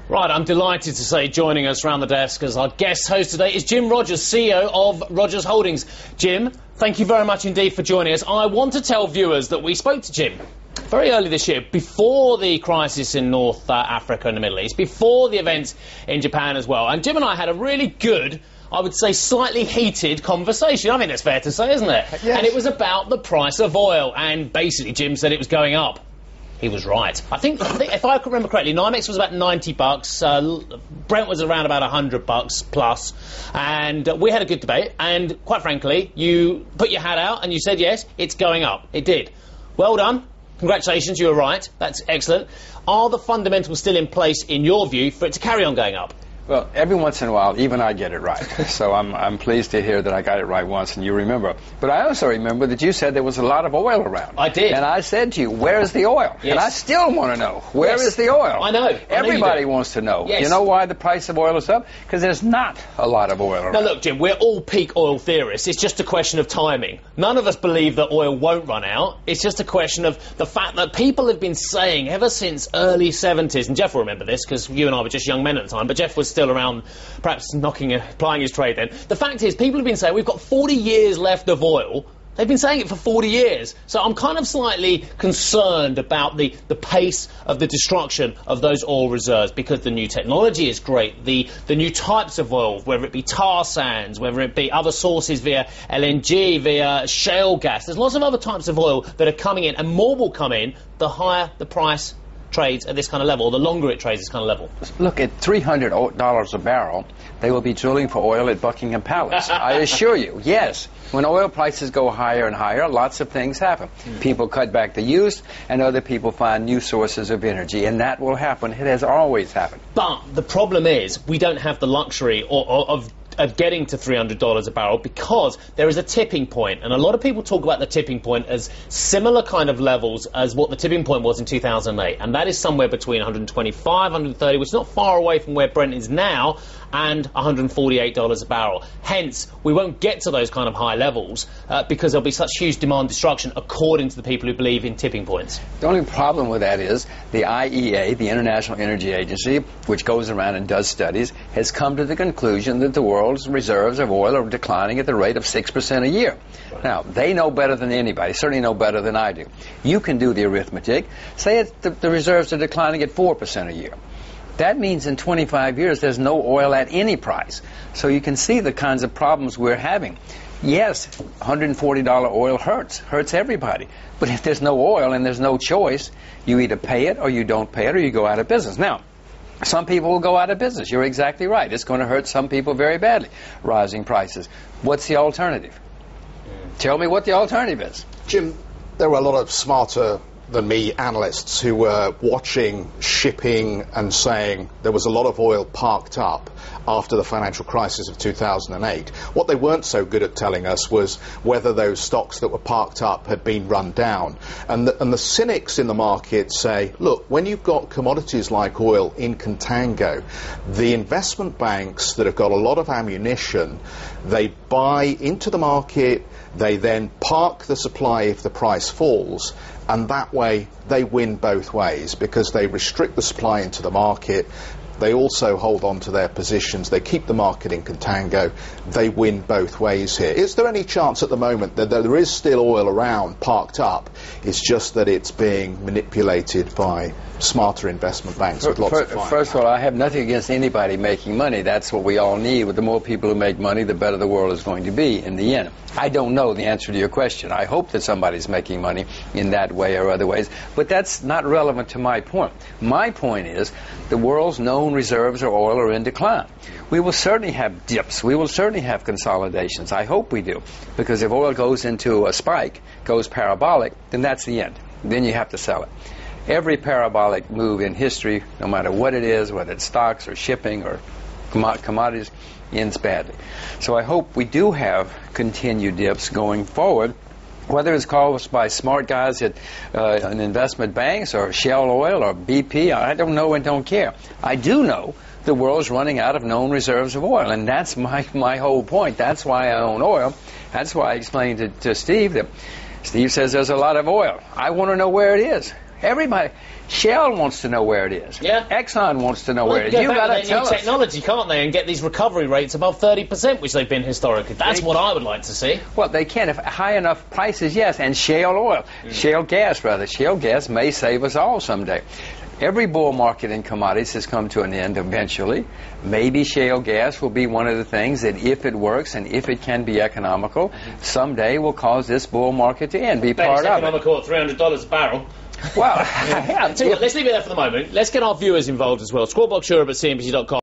Right, I'm delighted to say joining us around the desk as our guest host today is Jim Rogers, CEO of Rogers Holdings. Jim, thank you very much indeed for joining us. I want to tell viewers that we spoke to Jim very early this year, before the crisis in North Africa and the Middle East, before the events in Japan as well. And Jim and I had a really good, I would say slightly heated conversation. I think that's fair to say, isn't it? Yes. And it was about the price of oil. And basically Jim said it was going up. He was right. I think if I can remember correctly, NYMEX was about $90, Brent was around about $100 plus, and we had a good debate, and quite frankly, you put your hat out and you said, yes, it's going up. It did. Well done. Congratulations, you were right. That's excellent. Are the fundamentals still in place, in your view, for it to carry on going up? Well, every once in a while, even I get it right. So I'm pleased to hear that I got it right once and you remember. But I also remember that you said there was a lot of oil around. I did. And I said to you, where's the oil? Yes. And I still want to know, where is the oil? I know. Everybody wants to know. Yes. You know why the price of oil is up? Because there's not a lot of oil around. Now look, Jim, we're all peak oil theorists. It's just a question of timing. None of us believe that oil won't run out. It's just a question of the fact that people have been saying ever since early 70s, and Jeff will remember this because you and I were just young men at the time, but Jeff was still around, perhaps plying his trade then. The fact is, people have been saying we've got 40 years left of oil. They've been saying it for 40 years. So I'm kind of slightly concerned about the pace of the destruction of those oil reserves, because the new technology is great. The new types of oil, whether it be tar sands, whether it be other sources via LNG, via shale gas. There's lots of other types of oil that are coming in, and more will come in the higher the price trades at this kind of level, or the longer it trades this kind of level. Look, at $300 a barrel, they will be drilling for oil at Buckingham Palace. I assure you, yes. When oil prices go higher and higher, lots of things happen. People cut back the use, and other people find new sources of energy, and that will happen. It has always happened. But the problem is, we don't have the luxury of getting to $300 a barrel, because there is a tipping point, and a lot of people talk about the tipping point as similar kind of levels as what the tipping point was in 2008, and that is somewhere between 125, 130, which is not far away from where Brent is now, and $148 a barrel. Hence, we won't get to those kind of high levels because there'll be such huge demand destruction, according to the people who believe in tipping points. The only problem with that is the IEA, the International Energy Agency, which goes around and does studies, has come to the conclusion that the world's reserves of oil are declining at the rate of 6% a year. Right. Now, they know better than anybody, certainly know better than I do. You can do the arithmetic. Say the reserves are declining at 4% a year. That means in 25 years there's no oil at any price. So you can see the kinds of problems we're having. Yes, $140 oil hurts everybody. But if there's no oil and there's no choice, you either pay it or you don't pay it, or you go out of business. Now, some people will go out of business. You're exactly right. It's going to hurt some people very badly, rising prices. What's the alternative? Tell me what the alternative is. Jim, there were a lot of smarter than me analysts who were watching shipping and saying there was a lot of oil parked up after the financial crisis of 2008. What they weren't so good at telling us was whether those stocks that were parked up had been run down. And the cynics in the market say, look, when you've got commodities like oil in contango, the investment banks that have got a lot of ammunition, they buy into the market, they then park the supply if the price falls, and that way they win both ways, because they restrict the supply into the market, they also hold on to their positions, they keep the market in contango, they win both ways here. Is there any chance at the moment that there is still oil around, parked up, it's just that it's being manipulated by smarter investment banks with lots of finance? First of all, I have nothing against anybody making money. That's what we all need. With the more people who make money, the better the world is going to be in the end. I don't know the answer to your question. I hope that somebody's making money in that way or other ways, but that's not relevant to my point. My point is the world's known reserves of oil are in decline. We will certainly have dips. We will certainly have consolidations. I hope we do, because if oil goes into a spike, goes parabolic, then that's the end. Then you have to sell it. Every parabolic move in history, no matter what it is, whether it's stocks or shipping or commodities, ends badly. So I hope we do have continued dips going forward, whether it's caused by smart guys at investment banks or Shell Oil or BP. I don't know and don't care. I do know the world's running out of known reserves of oil, and that's my whole point. That's why I own oil. That's why I explained to Steve that Steve says there's a lot of oil. I want to know where it is. Everybody, Shell wants to know where it is. Yeah. Exxon wants to know Well, where it is. You got to tell us. technology, can't they, and get these recovery rates above 30%, which they've been historically. That's what I would like to see. Well, they can if high enough prices, yes, and shale oil, shale gas rather. Shale gas may save us all someday. Every bull market in commodities has come to an end eventually. Maybe shale gas will be one of the things that, if it works and if it can be economical, someday will cause this bull market to end, be part of it. Economical at $300 a barrel. Well, Let's leave it there for the moment. Let's get our viewers involved as well. Squawkbox Europe at CNBC.com.